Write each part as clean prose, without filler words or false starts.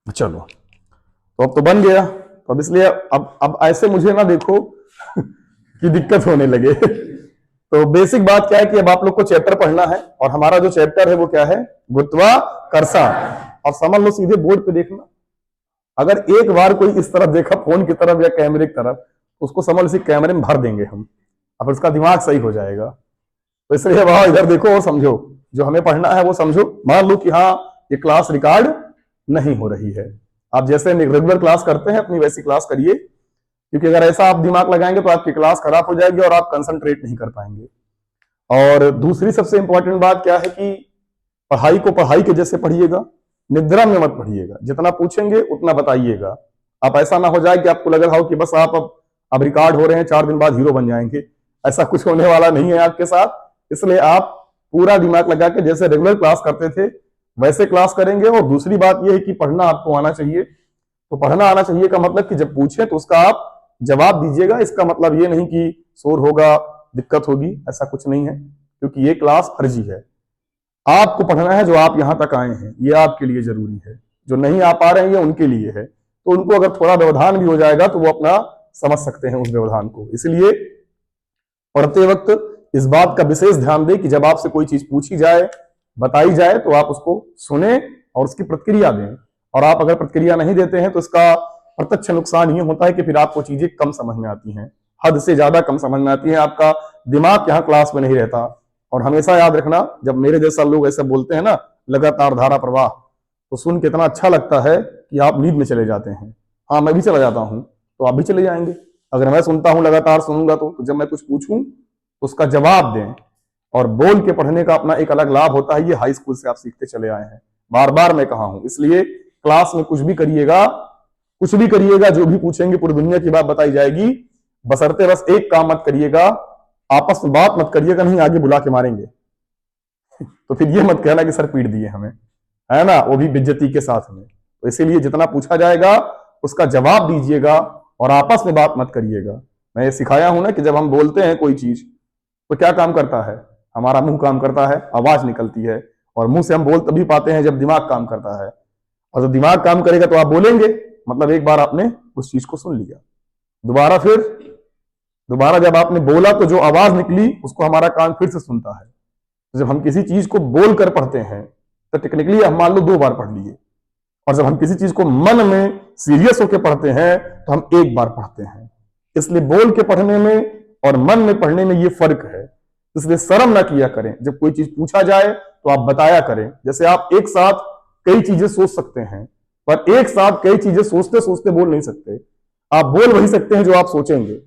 चलो, तो अब तो बन गया। तो अब इसलिए अब ऐसे मुझे ना देखो कि दिक्कत होने लगे। तो बेसिक बात क्या है कि अब आप लोग को चैप्टर पढ़ना है, और हमारा जो चैप्टर है वो क्या है, गुरुत्वाकर्षण। और समझ लो सीधे बोर्ड पे देखना, अगर एक बार कोई इस तरफ देखा फोन की तरफ या कैमरे की तरफ, तो उसको समझ इसी कैमरे में भर देंगे हम, अब उसका दिमाग सही हो जाएगा। तो इसलिए वहां इधर देखो और समझो, जो हमें पढ़ना है वो समझो। मान लो कि हाँ ये क्लास रिकॉर्ड नहीं हो रही है, आप जैसे रेगुलर क्लास करते हैं अपनी वैसी क्लास करिए, क्योंकि अगर ऐसा आप दिमाग लगाएंगे तो आपकी क्लास खराब हो जाएगी और आप कंसंट्रेट नहीं कर पाएंगे। और दूसरी सबसे इंपॉर्टेंट बात क्या है कि पढ़ाई को पढ़ाई के जैसे पढ़िएगा, निद्रा में मत पढ़िएगा, जितना पूछेंगे उतना बताइएगा। आप ऐसा ना हो जाए कि आपको लग रहा हो कि बस आप अब रिकॉर्ड हो रहे हैं, 4 दिन बाद हीरो बन जाएंगे, ऐसा कुछ होने वाला नहीं है आपके साथ। इसलिए आप पूरा दिमाग लगा के जैसे रेगुलर क्लास करते थे वैसे क्लास करेंगे। और दूसरी बात यह है कि पढ़ना आपको आना चाहिए। तो पढ़ना आना चाहिए का मतलब कि जब पूछे तो उसका आप जवाब दीजिएगा। इसका मतलब ये नहीं कि शोर होगा, दिक्कत होगी, ऐसा कुछ नहीं है, क्योंकि ये क्लास फर्जी है। आपको पढ़ना है, जो आप यहां तक आए हैं ये आपके लिए जरूरी है, जो नहीं आ पा रहे हैं ये उनके लिए है। तो उनको अगर थोड़ा व्यवधान भी हो जाएगा तो वो अपना समझ सकते हैं उस व्यवधान को। इसलिए पढ़ते वक्त इस बात का विशेष ध्यान दें कि जब आपसे कोई चीज पूछी जाए, बताई जाए, तो आप उसको सुने और उसकी प्रतिक्रिया दें। और आप अगर प्रतिक्रिया नहीं देते हैं तो इसका प्रत्यक्ष नुकसान ये होता है कि फिर आपको चीजें कम समझ में आती हैं, हद से ज्यादा कम समझ में आती है, आपका दिमाग यहाँ क्लास में नहीं रहता। और हमेशा याद रखना, जब मेरे जैसा लोग ऐसे बोलते हैं ना, लगातार धारा प्रवाह, तो सुन के इतना अच्छा लगता है कि आप नींद में चले जाते हैं। हाँ, मैं भी चला जाता हूं, तो आप भी चले जाएंगे। अगर मैं सुनता हूं, लगातार सुनूंगा, तो जब मैं कुछ पूछूं तो उसका जवाब दें। और बोल के पढ़ने का अपना एक अलग लाभ होता है, ये हाई स्कूल से आप सीखते चले आए हैं, बार बार मैं कहा हूं। इसलिए क्लास में कुछ भी करिएगा, कुछ भी करिएगा, जो भी पूछेंगे पूरी दुनिया की बात बताई जाएगी, बशर्ते बस एक काम मत करिएगा, आपस में बात मत करिएगा, नहीं आगे बुला के मारेंगे। तो फिर ये मत कहना कि सर पीट दिए हमें, है ना, वो भी बेइज्जती के साथ में। तो इसीलिए जितना पूछा जाएगा उसका जवाब दीजिएगा और आपस में बात मत करिएगा। मैं ये सिखाया हूं ना कि जब हम बोलते हैं कोई चीज तो क्या काम करता है, हमारा मुंह काम करता है, आवाज निकलती है, और मुंह से हम बोल तभी पाते हैं जब दिमाग काम करता है। और जब दिमाग काम करेगा तो आप बोलेंगे, मतलब एक बार आपने उस चीज को सुन लिया। दोबारा जब आपने बोला तो जो आवाज निकली उसको हमारा कान फिर से सुनता है। तो जब हम किसी चीज को बोल कर पढ़ते हैं तो टेक्निकली हम मान लो 2 बार पढ़ लिए, और जब हम किसी चीज को मन में सीरियस होकर पढ़ते हैं तो हम 1 बार पढ़ते हैं। इसलिए बोल के पढ़ने में और मन में पढ़ने में ये फर्क है। इसलिए शर्म ना किया करें, जब कोई चीज पूछा जाए तो आप बताया करें। जैसे आप एक साथ कई चीजें सोच सकते हैं, पर एक साथ कई चीजें सोचते सोचते बोल नहीं सकते। आप बोल वही सकते हैं जो आप सोचेंगे।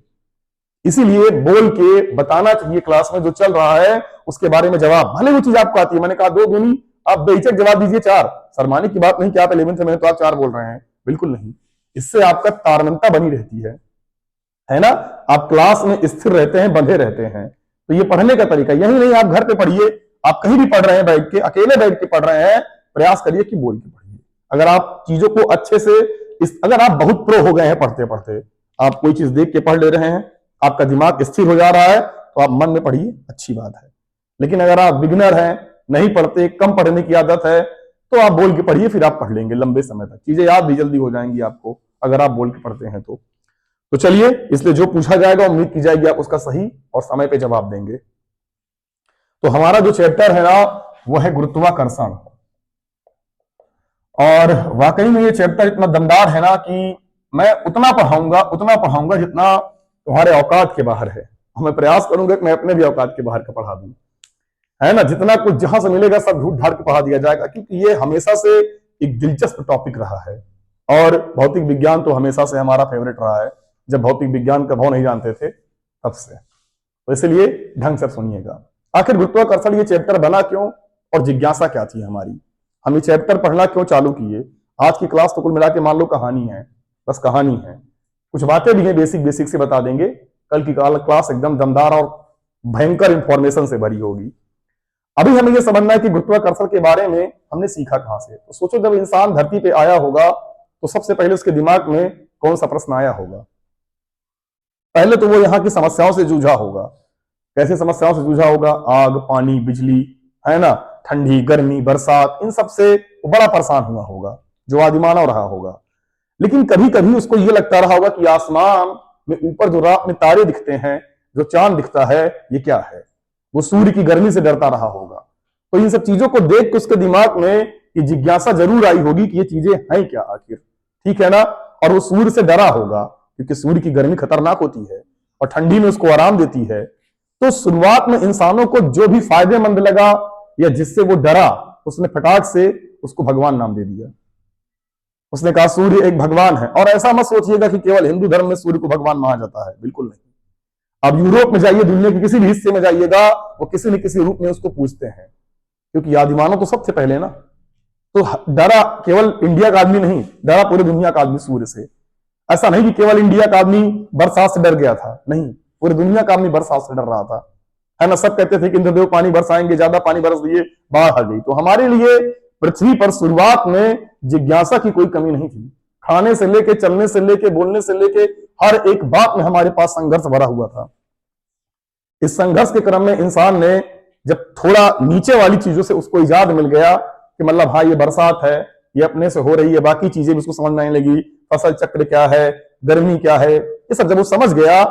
इसीलिए बोल के बताना चाहिए क्लास में जो चल रहा है उसके बारे में जवाब, भले वो चीज आपको आती है। मैंने कहा 2 दूनी, आप बेहिचक जवाब दीजिए 4। शर्माने की बात नहीं कि आप 11th में तो आप 4 बोल रहे हैं, बिल्कुल नहीं। इससे आपका तारतम्यता बनी रहती है ना। आप क्लास में स्थिर रहते हैं, बंधे रहते हैं। तो ये पढ़ने का तरीका यही नहीं, आप घर पे पढ़िए, आप कहीं भी पढ़ रहे हैं बैठ के, अकेले बैठ के पढ़ रहे हैं, प्रयास करिए कि बोल के पढ़िए। अगर आप चीजों को अच्छे से अगर आप बहुत प्रो हो गए हैं पढ़ते पढ़ते, आप कोई चीज देख के पढ़ ले रहे हैं, आपका दिमाग स्थिर हो जा रहा है, तो आप मन में पढ़िए, अच्छी बात है। लेकिन अगर आप बिगिनर हैं, नहीं पढ़ते, कम पढ़ने की आदत है, तो आप बोल के पढ़िए, फिर आप पढ़ लेंगे लंबे समय तक, चीजें याद भी जल्दी हो जाएंगी आपको अगर आप बोल के पढ़ते हैं तो चलिए, इसलिए जो पूछा जाएगा उम्मीद की जाएगी आप उसका सही और समय पे जवाब देंगे। तो हमारा जो चैप्टर है ना वो है गुरुत्वाकर्षण। और वाकई में ये चैप्टर इतना दमदार है ना कि मैं उतना पढ़ाऊंगा जितना तुम्हारे औकात के बाहर है। और मैं प्रयास करूंगा कि मैं अपने भी औकात के बाहर का पढ़ा दूं, है ना। जितना कुछ जहां से मिलेगा सब झूठ ढाड़ के पढ़ा दिया जाएगा, क्योंकि ये हमेशा से एक दिलचस्प टॉपिक रहा है। और भौतिक विज्ञान तो हमेशा से हमारा फेवरेट रहा है, जब भौतिक विज्ञान का भाव नहीं जानते थे तब से। तो इसलिए ढंग से सुनिएगा, आखिर गुरुत्वाकर्षण ये चैप्टर बना क्यों और जिज्ञासा क्या थी हमारी, हम ये चैप्टर पढ़ना क्यों चालू किए। आज की क्लास तो कुल मिला के मान लो कहानी है, बस कहानी है। कुछ बातें भी हैं बेसिक से बता देंगे। कल की क्लास एकदम दमदार और भयंकर इंफॉर्मेशन से भरी होगी। अभी हमें यह समझना है कि गुरुत्वाकर्षण के बारे में हमने सीखा कहां से। तो सोचो, जब इंसान धरती पे आया होगा तो सबसे पहले उसके दिमाग में कौन सा प्रश्न आया होगा। पहले तो वो यहाँ की समस्याओं से जूझा होगा। कैसे समस्याओं से जूझा होगा, आग, पानी, बिजली, है ना, ठंडी, गर्मी, बरसात, इन सब से बड़ा परेशान हुआ होगा। जो आदिमानव रहा होगा। लेकिन कभी कभी उसको ये लगता रहा होगा कि आसमान में ऊपर जो रात में तारे दिखते हैं, जो चांद दिखता है, ये क्या है। वो सूर्य की गर्मी से डरता रहा होगा। तो इन सब चीजों को देख के उसके दिमाग में ये जिज्ञासा जरूर आई होगी कि ये चीजें हैं क्या आखिर, ठीक है ना। और वो सूर्य से डरा होगा, क्योंकि सूर्य की गर्मी खतरनाक होती है और ठंडी में उसको आराम देती है। तो शुरुआत में इंसानों को जो भी फायदेमंद लगा या जिससे वो डरा, उसने फटाक से उसको भगवान नाम दे दिया। उसने कहा सूर्य एक भगवान है। और ऐसा मत सोचिएगा कि केवल हिंदू धर्म में सूर्य को भगवान माना जाता है, बिल्कुल नहीं। अब यूरोप में जाइए, दुनिया के किसी भी हिस्से में जाइएगा, वो किसी न किसी रूप में उसको पूजते हैं, क्योंकि आदिमानव तो सबसे पहले ना। तो डरा केवल इंडिया का आदमी नहीं, डरा पूरी दुनिया का आदमी सूर्य से। ऐसा नहीं कि केवल इंडिया का आदमी बरसात से डर गया था, नहीं, पूरी दुनिया का आदमी बरसात से डर रहा था, है ना। सब कहते थे कि इंद्रदेव पानी बरसाएंगे, ज्यादा पानी बरस दिए, बाढ़ आ गई। तो हमारे लिए पृथ्वी पर शुरुआत में जिज्ञासा की कोई कमी नहीं थी। खाने से लेके, चलने से लेके, बोलने से लेके, हर एक बात में हमारे पास संघर्ष भरा हुआ था। इस संघर्ष के क्रम में इंसान ने जब थोड़ा नीचे वाली चीजों से उसको इजाद मिल गया कि मतलब हाँ ये बरसात है, ये अपने से हो रही है, बाकी चीजें भी उसको समझ में आने लगी, फसल चक्र क्या है, गर्मी क्या है, ये सब जब वो समझ गया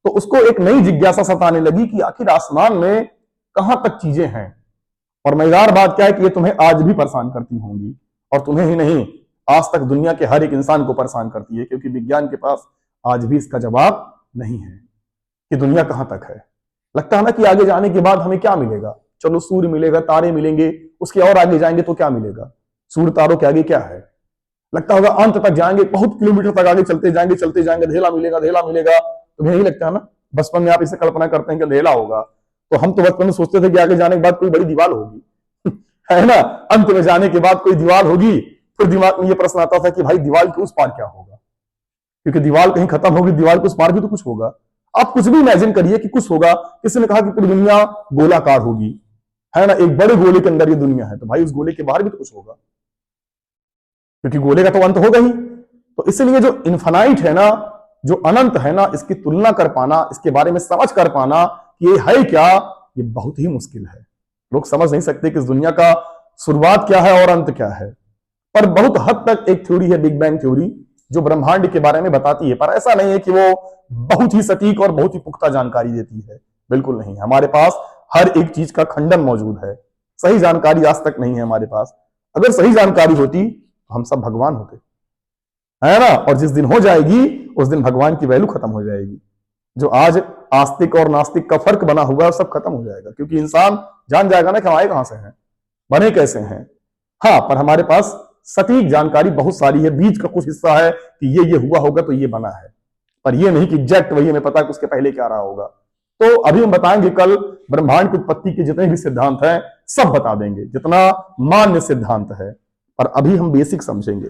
तो उसको एक नई जिज्ञासा सताने लगी कि आखिर आसमान में कहां तक चीजें हैं। और मजेदार बात क्या है कि ये तुम्हें आज भी परेशान करती होंगी, और तुम्हें ही नहीं, आज तक दुनिया के हर एक इंसान को परेशान करती है, क्योंकि विज्ञान के पास आज भी इसका जवाब नहीं है कि दुनिया कहां तक है। लगता है ना कि आगे जाने के बाद हमें क्या मिलेगा, चलो सूर्य मिलेगा, तारे मिलेंगे, उसके और आगे जाएंगे तो क्या मिलेगा, सूर्य तारों के आगे क्या है। लगता होगा अंत तक जाएंगे, बहुत किलोमीटर तक आगे चलते जाएंगे, अंधेला मिलेगा, अंधेला मिलेगा। तुम्हें नहीं लगता है ना, बचपन में आप इसे कल्पना करते हैं कि अंधेला होगा, तो हम तो बचपन में सोचते थे कि आगे जाने के बाद कोई बड़ी दीवार होगी है ना, अंत में जाने के बाद कोई दीवार होगी। फिर दिमाग में ये प्रश्न आता था कि भाई दीवार के उस पार क्या होगा, क्योंकि दीवार कहीं खत्म होगी, दीवार के उस पार भी तो कुछ होगा। आप कुछ भी इमेजिन करिए कि कुछ होगा। किसी ने कहा कि पूरी दुनिया गोलाकार होगी, है ना, एक बड़े गोले के अंदर ये दुनिया है, तो भाई उस गोले के बाहर भी तो कुछ होगा, क्योंकि गोले का तो अंत होगा ही। तो इसलिए जो इन्फानाइट है ना, जो अनंत है ना, इसकी तुलना कर पाना, इसके बारे में समझ कर पाना कि ये है क्या, ये बहुत ही मुश्किल है। लोग समझ नहीं सकते कि इस दुनिया का शुरुआत क्या है और अंत क्या है। पर बहुत हद तक एक थ्योरी है, बिग बैंग थ्योरी, जो ब्रह्मांड के बारे में बताती है, पर ऐसा नहीं है कि वो बहुत ही सटीक और बहुत ही पुख्ता जानकारी देती है, बिल्कुल नहीं। हमारे पास हर एक चीज का खंडन मौजूद है, सही जानकारी आज तक नहीं है हमारे पास। अगर सही जानकारी होती तो हम सब भगवान होते, है ना। और जिस दिन हो जाएगी उस दिन भगवान की वैल्यू खत्म हो जाएगी। जो आज आस्तिक और नास्तिक का फर्क बना हुआ है सब खत्म हो जाएगा, क्योंकि इंसान जान जाएगा ना कि हम आए कहां से हैं, बने कैसे हैं। हाँ, पर हमारे पास सटीक जानकारी बहुत सारी है, बीच का कुछ हिस्सा है कि ये हुआ होगा तो ये बना है, पर ये नहीं कि एग्जैक्ट वही हमें पता है कि उसके पहले क्या रहा होगा। तो अभी हम बताएंगे कल ब्रह्मांड की उत्पत्ति के जितने भी सिद्धांत हैं सब बता देंगे, जितना मान्य सिद्धांत है। पर अभी हम बेसिक समझेंगे।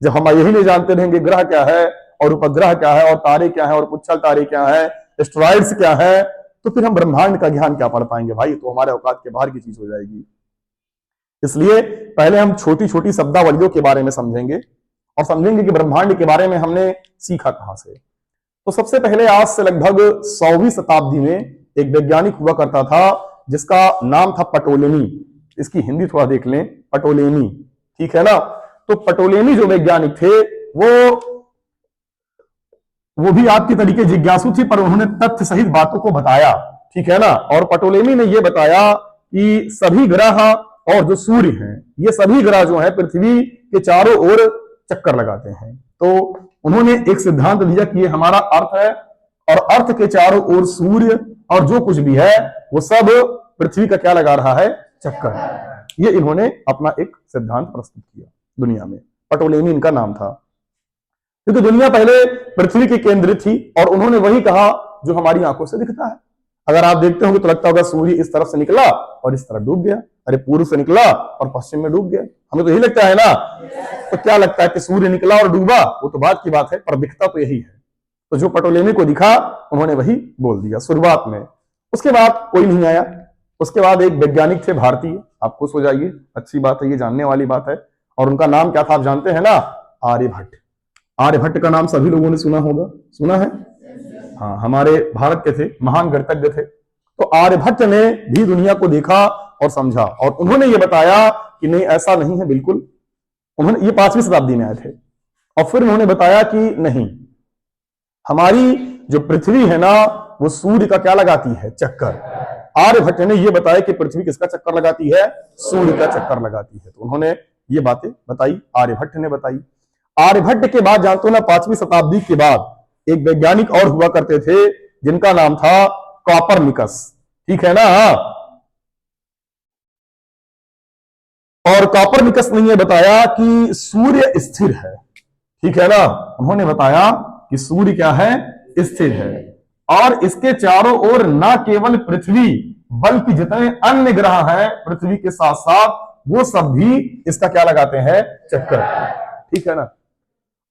जब हम यही नहीं जानते रहेंगे ग्रह क्या है और उपग्रह क्या है और तारे क्या है और पुच्छल तारे क्या है, एस्ट्रॉइड्स क्या है, तो फिर हम ब्रह्मांड का ज्ञान क्या पढ़ पाएंगे भाई, तो हमारे औकात के बाहर की चीज हो जाएगी। इसलिए पहले हम छोटी छोटी शब्दावलियों के बारे में समझेंगे और समझेंगे कि ब्रह्मांड के बारे में हमने सीखा कहां से। तो सबसे पहले आज से लगभग 100वीं शताब्दी में एक वैज्ञानिक हुआ करता था जिसका नाम था पटोलेमी। इसकी हिंदी थोड़ा देख लें, पटोलेमी, ठीक है ना। तो पटोलेमी जो वैज्ञानिक थे वो भी आपकी तरीके जिज्ञासु थे, पर उन्होंने तथ्य सहित बातों को बताया, ठीक है ना। और पटोलेमी ने यह बताया कि सभी ग्रह और जो सूर्य हैं, ये सभी ग्रह जो हैं पृथ्वी के चारों ओर चक्कर लगाते हैं। तो उन्होंने एक सिद्धांत दिया कि ये हमारा अर्थ है और अर्थ के चारों ओर सूर्य और जो कुछ भी है वो सब पृथ्वी का क्या लगा रहा है, चक्कर। ये इन्होंने अपना एक सिद्धांत प्रस्तुत किया दुनिया में। पटोलेमी इनका नाम था, क्योंकि दुनिया पहले पृथ्वी के केंद्रित थी और उन्होंने वही कहा जो हमारी आंखों से दिखता है। अगर आप देखते होंगे तो लगता होगा सूर्य इस तरफ से निकला और इस तरफ डूब गया, अरे पूर्व से निकला और पश्चिम में डूब गया। हमें तो यही लगता है ना। तो क्या लगता है कि सूर्य निकला और डूबा, वो तो बात की बात है, पर दिखता तो यही है। तो जो पटोलेमी को दिखा उन्होंने वही बोल दिया शुरुआत में। उसके बाद कोई नहीं आया। उसके बाद एक वैज्ञानिक थे भारतीय, आप खुश हो जाइए, अच्छी बात है, ये जानने वाली बात है। और उनका नाम क्या था आप जानते हैं ना, आर्यभट्ट। आर्यभट्ट का नाम सभी लोगों ने सुना होगा, सुना है, हाँ, हमारे भारत के थे, महान गणितज्ञ थे। तो आर्यभट्ट ने भी दुनिया को देखा और समझा और उन्होंने ये बताया कि नहीं ऐसा नहीं है बिल्कुल, उन्होंने, ये 5वीं शताब्दी में आए थे, और फिर उन्होंने बताया कि नहीं, हमारी जो पृथ्वी है ना वो सूर्य का क्या लगाती है, चक्कर। आर्यभट्ट ने ये बताया कि पृथ्वी किसका चक्कर लगाती है, सूर्य का चक्कर लगाती है। तो उन्होंने ये बातें बताई, आर्यभट्ट ने बताई। आर्यभट्ट के बाद जानते हो ना, 5वीं शताब्दी के बाद एक वैज्ञानिक और हुआ करते थे जिनका नाम था कॉपरनिकस, ठीक है ना। और कॉपरनिकस ने यह बताया कि सूर्य स्थिर है, ठीक है ना। उन्होंने बताया कि सूर्य क्या है, स्थिर है, और इसके चारों ओर न केवल पृथ्वी बल्कि जितने अन्य ग्रह हैं पृथ्वी के साथ साथ वो सब भी इसका क्या लगाते हैं, चक्कर, ठीक है ना।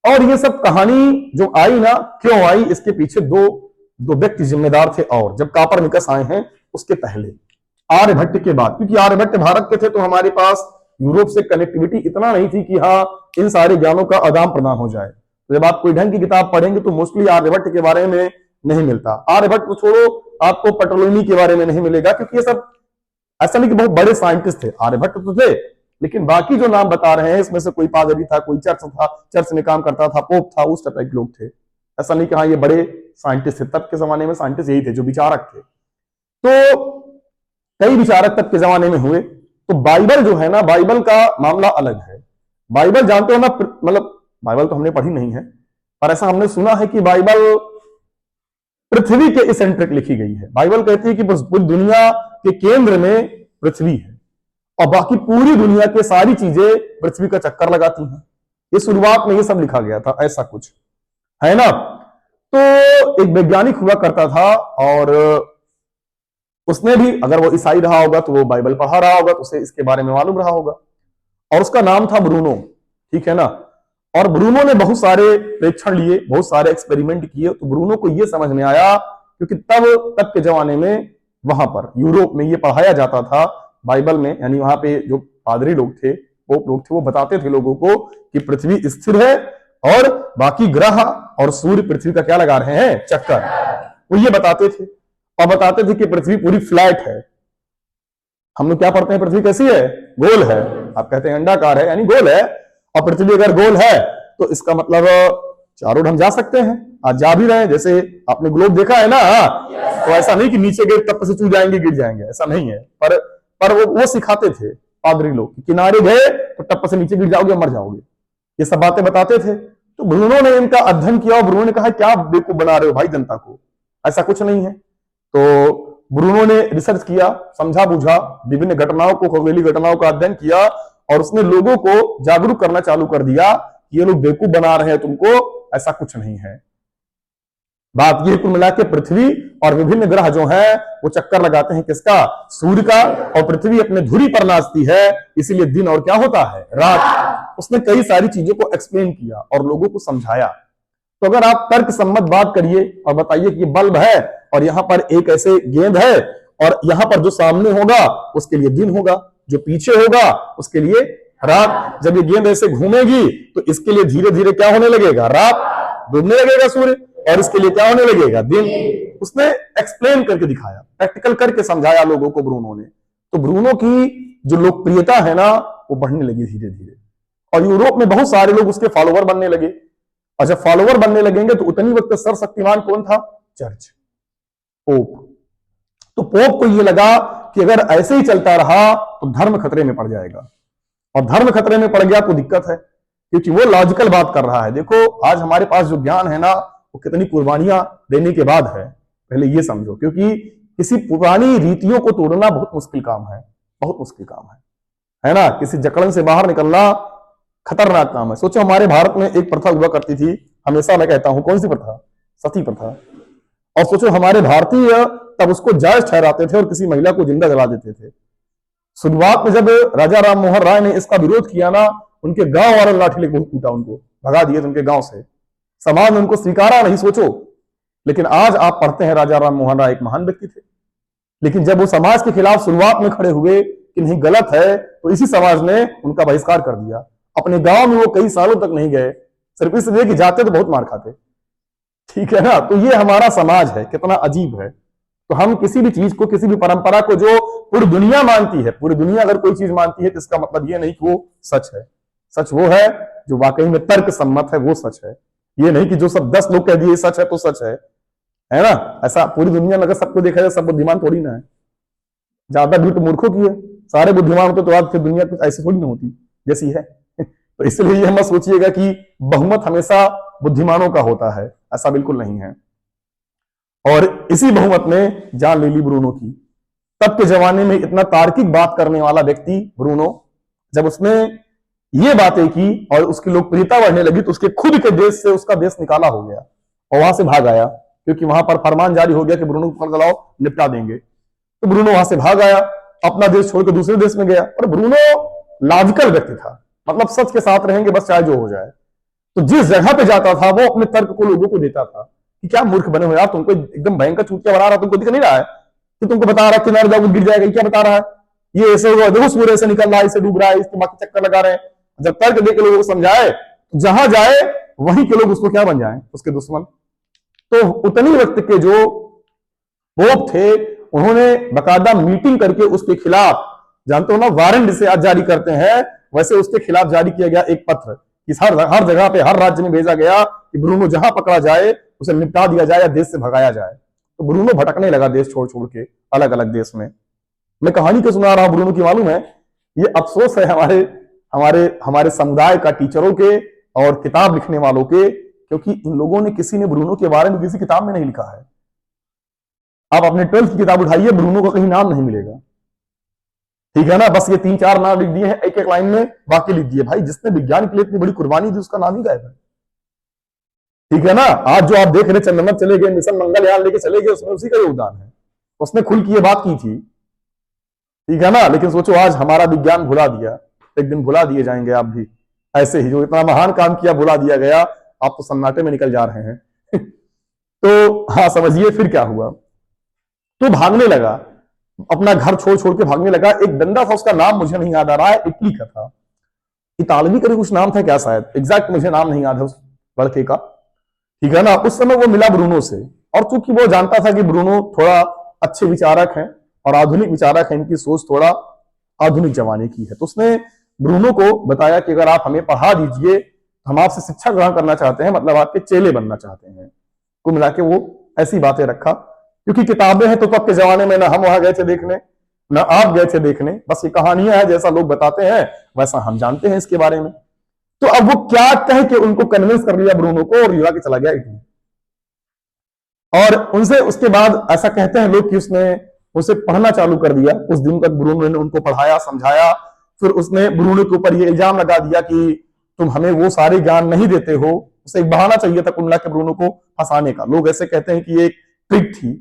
और ये सब कहानी जो आई ना, क्यों आई, इसके पीछे दो व्यक्ति जिम्मेदार थे। और जब कॉपरनिकस आए हैं उसके पहले, आर्यभट्ट के बाद, क्योंकि आर्यभट्ट भारत के थे तो हमारे पास यूरोप से कनेक्टिविटी इतना नहीं थी कि हाँ इन सारे ज्ञानों का आदान प्रदान हो जाए। तो जब आप कोई ढंग की किताब पढ़ेंगे तो मोस्टली आर्यभट्ट के बारे में नहीं मिलता। आर्यभट्ट को छोड़ो, आपको पटोलेमी के बारे में नहीं मिलेगा, क्योंकि ये सब ऐसा नहीं कि बहुत बड़े साइंटिस्ट थे, आर्यभट्ट तो थे, लेकिन बाकी जो नाम बता रहे हैं इसमें से कोई पादरी था, कोई चर्च था, चर्च में काम करता था, पोप था, उस टाइप के लोग थे। ऐसा नहीं कि हाँ ये बड़े साइंटिस्ट थे। तब के जमाने में साइंटिस्ट यही थे जो विचारक थे। तो कई विचारक तब के जमाने में हुए। तो बाइबल जो है ना, बाइबल का मामला अलग है। बाइबल जानते हो ना, मतलब बाइबल तो हमने पढ़ी नहीं है, पर ऐसा हमने सुना है कि बाइबल पृथ्वी के सेंट्रिक लिखी गई है। बाइबल कहती है कि पूरी दुनिया के केंद्र में पृथ्वी है और बाकी पूरी दुनिया के सारी चीजें पृथ्वी का चक्कर लगाती हैं। ये शुरुआत में ये सब लिखा गया था, ऐसा कुछ है ना। तो एक वैज्ञानिक हुआ करता था और उसने भी, अगर वो ईसाई रहा होगा तो वो बाइबल पढ़ा रहा होगा तो उसे इसके बारे में मालूम रहा होगा, और उसका नाम था ब्रूनो, ठीक है ना। और ब्रूनो ने बहुत सारे प्रेक्षण लिए, बहुत सारे एक्सपेरिमेंट किए। तो ब्रूनो को यह समझ में आया, क्योंकि तब के जमाने में वहां पर यूरोप में ये पढ़ाया जाता था बाइबल में, यानी वहां पे जो पादरी लोग थे, पोप लोग थे, वो बताते थे लोगों को कि पृथ्वी स्थिर है और बाकी ग्रह और सूर्य पृथ्वी का क्या लगा रहे हैं, चक्कर। वो ये बताते थे, और बताते थे कि पृथ्वी पूरी फ्लैट है। हम लोग क्या पढ़ते हैं, पृथ्वी कैसी है, गोल है। आप कहते हैं अंडाकार है, यानी गोल है। और पृथ्वी अगर गोल है तो इसका मतलब चारों ओर हम जा सकते हैं, आज जा भी रहे हैं। जैसे आपने ग्लोब देखा है ना, तो ऐसा नहीं कि नीचे गए तब से चू जाएंगे, गिर जाएंगे, ऐसा नहीं है। पर वो सिखाते थे पादरी लोग, किनारे गए तो टप्प से नीचे गिर जाओगे, मर जाओगे, ये सब बातें बताते थे। तो ब्रूनो ने इनका अध्ययन किया और ब्रूनो ने कहा क्या बेवकूफ बना रहे हो भाई जनता को, ऐसा कुछ नहीं है। तो ब्रूनो ने रिसर्च किया, समझा बुझा, विभिन्न घटनाओं को, खगोलीय घटनाओं का अध्ययन किया, और उसने लोगों को जागरूक करना चालू कर दिया कि ये लोग बेवकूफ बना रहे हैं तुमको, ऐसा कुछ नहीं है। बात ये कुल मिला के पृथ्वी और विभिन्न ग्रह जो हैं वो चक्कर लगाते हैं किसका, सूर्य का, और पृथ्वी अपने धुरी पर नाचती है, इसीलिए दिन और क्या होता है, रात। उसने कई सारी चीजों को एक्सप्लेन किया और लोगों को समझाया। तो अगर आप तर्क सम्मत बात करिए और बताइए कि ये बल्ब है और यहां पर एक ऐसे गेंद है और यहां पर जो सामने होगा उसके लिए दिन होगा, जो पीछे होगा उसके लिए रात। जब ये गेंद ऐसे घूमेगी तो इसके लिए धीरे धीरे क्या होने लगेगा, रात, डूबने लगेगा सूर्य, और इसके लिए क्या होने लगेगा, दिन। उसने एक्सप्लेन करके दिखाया, प्रैक्टिकल करके समझाया लोगों को ब्रूनो ने। तो ब्रूनो की जो लोकप्रियता है ना वो बढ़ने लगी धीरे धीरे, और यूरोप में बहुत सारे लोग उसके फॉलोवर बनने लगे। और जब फॉलोवर बनने लगेंगे तो उतनी वक्त सर्वशक्तिमान कौन था, चर्च, पोप। तो पोप को यह लगा कि अगर ऐसे ही चलता रहा तो धर्म खतरे में पड़ जाएगा, और धर्म खतरे में पड़ गया तो दिक्कत है, क्योंकि वो लॉजिकल बात कर रहा है। देखो आज हमारे पास जो ज्ञान है ना वो कितनी कुर्बानियां देने के बाद है, पहले ये समझो। क्योंकि किसी पुरानी रीतियों को तोड़ना बहुत मुश्किल काम है, बहुत मुश्किल काम है ना। किसी जकड़न से बाहर निकलना खतरनाक काम है। सोचो हमारे भारत में एक प्रथा हुआ करती थी, हमेशा मैं कहता हूं, कौन सी प्रथा, सती प्रथा। और सोचो हमारे भारतीय तब उसको जायज ठहराते थे और किसी महिला को जिंदा जला देते थे। शुरुआत में जब राजा राम मोहन राय ने इसका विरोध किया ना, उनके गांव वालों ने लाठी लेकर बहुत कूटा, उनको भगा दिए उनके गांव से, समाज ने उनको स्वीकारा नहीं, सोचो। लेकिन आज आप पढ़ते हैं राजा राम मोहन राय एक महान व्यक्ति थे, लेकिन जब वो समाज के खिलाफ शुरुआत में खड़े हुए कि नहीं गलत है, तो इसी समाज ने उनका बहिष्कार कर दिया। अपने गांव में वो कई सालों तक नहीं गए, सिर्फ इसलिए कि जाते तो बहुत मार खाते, ठीक है ना। तो ये हमारा समाज है, कितना अजीब है। तो हम किसी भी चीज को, किसी भी परंपरा को जो पूरी दुनिया मानती है, पूरी दुनिया अगर कोई चीज मानती है तो इसका मतलब ये नहीं कि वो सच है। सच वो है जो वाकई में तर्क सम्मत है, वो सच है। ये नहीं कि जो सब 10 लोग कह दिए सच है तो सच है ना। ऐसा पूरी दुनिया में अगर सबको देखा जाए, सब बुद्धिमान थोड़ी ना है, ज्यादा भीड़ तो मूर्खों की है। सारे बुद्धिमान होते तो आज फिर दुनिया कुछ ऐसी थोड़ी ना होती जैसी है। तो इसलिए ये मत सोचिएगा कि बहुमत हमेशा बुद्धिमानों का होता है, ऐसा बिल्कुल नहीं है। और इसी बहुमत ने जान ले ली ब्रूनो की। तब के जमाने में इतना तार्किक बात करने वाला व्यक्ति ब्रूनो, जब उसने ये बातें की और उसकी लोकप्रियता बढ़ने लगी, तो उसके खुद के देश से उसका देश निकाला हो गया और वहां से भाग आया, क्योंकि वहां पर फरमान जारी हो गया कि ब्रूनो को पकड़ लाओ, निपटा देंगे। तो ब्रूनो वहां से भाग आया, अपना देश छोड़कर दूसरे देश में गया। और ब्रूनो लॉजिकल व्यक्ति था, मतलब सच के साथ रहेंगे बस चाहे जो हो जाए। तो जिस जगह पे जाता था वो अपने तर्क को लोगों को देता था कि क्या मूर्ख बने हो यार, तुमको एकदम भयंकर चूतिया बना रहा, तुमको दिख नहीं रहा है कि तुमको बता रहा है किनारे जाओ गिर जाएगा, क्या बता रहा है, ये ऐसे होगा, देखो सूर्य से निकल रहा है, इसे डूब रहा है, इस दिमाग के चक्कर लगा रहे हैं। जब तर्क देके लोगों को समझाए, जहां जाए वहीं के लोग उसको क्या बन जाए, उसके दुश्मन। तो उतनी वक्त के जो पोप थे, उन्होंने बकायदा मीटिंग करके उसके खिलाफ, जानते हो ना वारंट से आज जारी करते हैं, वैसे उसके खिलाफ जारी किया गया एक पत्र, कि हर जगह पे हर राज्य में भेजा गया कि ब्रूनो जहां पकड़ा जाए उसे निपटा दिया जाए या देश से भगाया जाए। तो ब्रूनो भटकने लगा देश छोड़ छोड़ के अलग अलग देश में। मैं कहानी क्यों सुना रहा हूं ब्रूनो की मालूम है? ये अफसोस है हमारे हमारे हमारे समुदाय का, टीचरों के और किताब लिखने वालों के, क्योंकि इन लोगों ने, किसी ने ब्रूनो के बारे में किसी किताब में नहीं लिखा है। आप अपने 12th की किताब उठाइए, ब्रूनो का कहीं नाम नहीं मिलेगा, ठीक है ना। बस ये 3-4 नाम लिख दिए हैं एक एक लाइन में, बाकी लिख दिए। भाई जिसने विज्ञान के लिए इतनी बड़ी कुर्बानी दी उसका नाम ही गायब है, ठीक है ना। आज जो आप देख रहे चंद्रमा चले गए, मिशन मंगलयान लेके चले गए, उसमें उसी का योगदान है, उसने खुल की ये बात की थी, ठीक है ना। लेकिन सोचो आज हमारा विज्ञान भुला दिया, एक दिन भुला दिए जाएंगे आप भी, ऐसे ही जो इतना महान काम किया भुला दिया गया, आप तो सन्नाटे में निकल जा रहे हैं। तो हाँ समझिए फिर क्या हुआ। तो भागने लगा, अपना घर छोड़ छोड़ के भागने लगा। एक बंदा था, उसका नाम मुझे नहीं याद आ रहा है, इटली का था, इतालवी का कुछ नाम था क्या, शायद एग्जैक्ट मुझे नाम नहीं याद है उस लड़के का, ठीक है ना। उस समय वो मिला ब्रूनो से, और चूंकि वो जानता था कि ब्रूनो थोड़ा अच्छे विचारक हैं और आधुनिक विचारक हैं, इनकी सोच थोड़ा आधुनिक जमाने की है, तो उसने ब्रूनो को बताया कि अगर आप हमें पढ़ा दीजिए, हम आपसे शिक्षा ग्रहण करना चाहते हैं, मतलब आपके चेले बनना चाहते हैं। कुल मिला के वो ऐसी बातें रखा, क्योंकि किताबें हैं तो अब के जमाने में ना हम वहां गए थे देखने, ना आप गए थे देखने, बस ये कहानियां हैं, जैसा लोग बताते हैं वैसा हम जानते हैं इसके बारे में। तो अब वो क्या कह के उनको कन्विंस कर लिया ब्रूनो को, और युवा के चला गया इटली। और उनसे उसके बाद ऐसा कहते हैं लोग कि उसने उसे पढ़ना चालू कर दिया। कुछ दिन तक ब्रूनो ने उनको पढ़ाया समझाया, फिर उसने ब्रूनो के ऊपर ये इल्जाम लगा दिया कि तुम हमें वो सारे ज्ञान नहीं देते हो। उसे एक बहाना चाहिए था कुल मिला के ब्रूनो को फंसाने का। लोग ऐसे कहते हैं कि ये एक ट्रिक थी,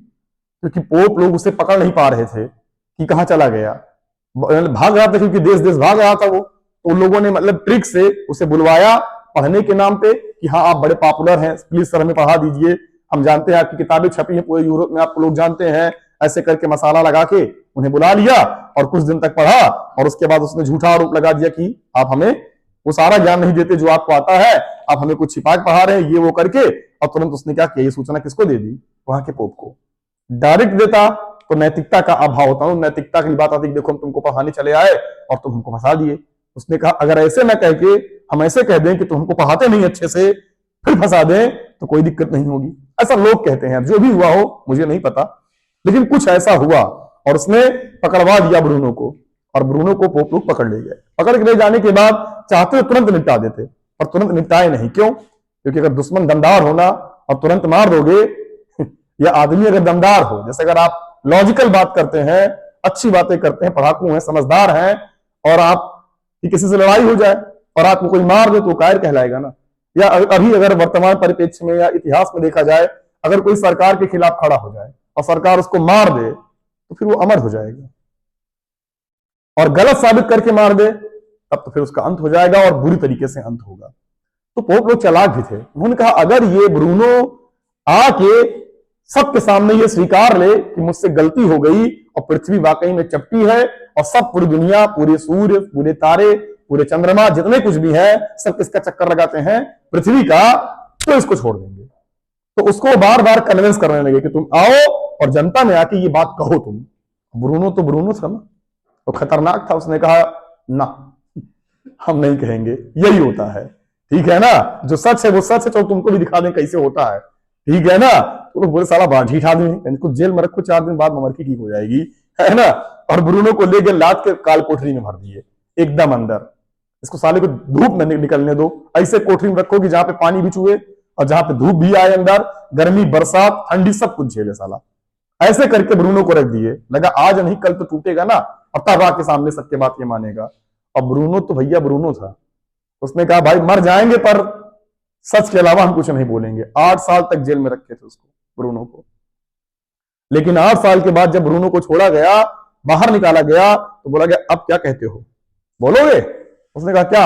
क्योंकि पोप लोग उसे पकड़ नहीं पा रहे थे कि कहां चला गया, भाग रहा था, क्योंकि देश देश भाग रहा था वो। तो उन लोगों ने मतलब ट्रिक से उसे बुलवाया पढ़ने के नाम पे कि हाँ आप बड़े पॉपुलर हैं, प्लीज सर हमें पढ़ा दीजिए, हम जानते हैं आपकी किताबें छपी हैं पूरे यूरोप में, आपको लोग जानते हैं। ऐसे करके मसाला लगा के उन्हें बुला लिया और कुछ दिन तक पढ़ा, और उसके बाद उसने झूठा आरोप लगा दिया कि आप हमें वो सारा ज्ञान नहीं देते जो आपको आता है, आप हमें कुछ छिपा के पढ़ा रहे हैं, ये वो करके। और तुरंत उसने क्या किया, ये सूचना किसको दे दी, वहां के पोप को। डायरेक्ट देता तो नैतिकता का अभाव होता है, नैतिकता की बात आती, देखो हम तुमको पढ़ाने चले आए और तुम हमको फंसा दिए। उसने कहा अगर ऐसे न कह के हम ऐसे कह दें कि तुम हमको पढ़ाते नहीं अच्छे से, फिर फंसा दें, तो कोई दिक्कत नहीं होगी। ऐसा लोग कहते हैं, जो भी हुआ हो मुझे नहीं पता, लेकिन कुछ ऐसा हुआ और उसने पकड़वा दिया ब्रूनो को, और ब्रूनो को पोप लोग पकड़ ले गए। पकड़ के ले जाने के बाद चाहते तो तुरंत निपटा देते, और तुरंत निपटाए नहीं। क्यों? क्योंकि अगर दुश्मन दमदार होना और तुरंत मार दोगे, या आदमी अगर दमदार हो, जैसे अगर आप लॉजिकल बात करते हैं, अच्छी बातें करते हैं, पढ़ाकू हैं, समझदार हैं, और आप कि किसी से लड़ाई हो जाए और आपको कोई मार दे तो कायर कहलाएगा ना। या अभी अगर वर्तमान परिप्रेक्ष्य में या इतिहास में देखा जाए, अगर कोई सरकार के खिलाफ खड़ा हो जाए और सरकार उसको मार दे तो फिर वो अमर हो जाएगा, और गलत साबित करके मार दे तब तो फिर उसका अंत हो जाएगा, और बुरी तरीके से अंत होगा। तो पोप लोग चालाक भी थे, उन्होंने कहा अगर ये ब्रूनो आके सबके सामने ये स्वीकार ले कि मुझसे गलती हो गई और पृथ्वी वाकई में चपटी है, और सब पूरी दुनिया, पूरे सूर्य, पूरे तारे, पूरे चंद्रमा, जितने कुछ भी है सब इसका चक्कर लगाते हैं पृथ्वी का, तो इसको छोड़ देंगे। तो उसको बार बार कन्विंस करने लगे कि तुम आओ और जनता में आके ये बात कहो तुम। ब्रूनो तो ब्रूनो था ना, तो खतरनाक था, उसने कहा ना, हम नहीं कहेंगे, यही होता है। ठीक है ना, जो सच है वो सच है, तो तुमको भी दिखा दें कैसे होता है। ठीक है ना, तो लोग बोले साला बड़ा ढीठ आदमी है, इनको जेल में रखो, 4 दिन बाद ममरकी ठीक हो जाएगी, है ना। और ब्रूनो को लेकर लाद के काल कोठरी में भर दिए एकदम अंदर। इसको साले को धूप में निकलने दो, ऐसे कोठरी में रखो कि जहां पे पानी भी चुए और जहां पे धूप भी आए अंदर, गर्मी बरसात ठंडी सब कुछ झेले साला। ऐसे करके ब्रूनो को रख दिए, लगा आज नहीं कल तो टूटेगा ना, और तब आके सामने सबके बात ये मानेगा। और ब्रूनो तो भैया ब्रूनो था, उसने कहा भाई मर जाएंगे पर सच के अलावा हम कुछ नहीं बोलेंगे। 8 साल तक जेल में रखे थे उसको, ब्रूनो को। लेकिन 8 साल के बाद जब ब्रूनो को छोड़ा गया, बाहर निकाला गया, तो बोला गया अब क्या कहते हो, बोलोगे? उसने कहा क्या,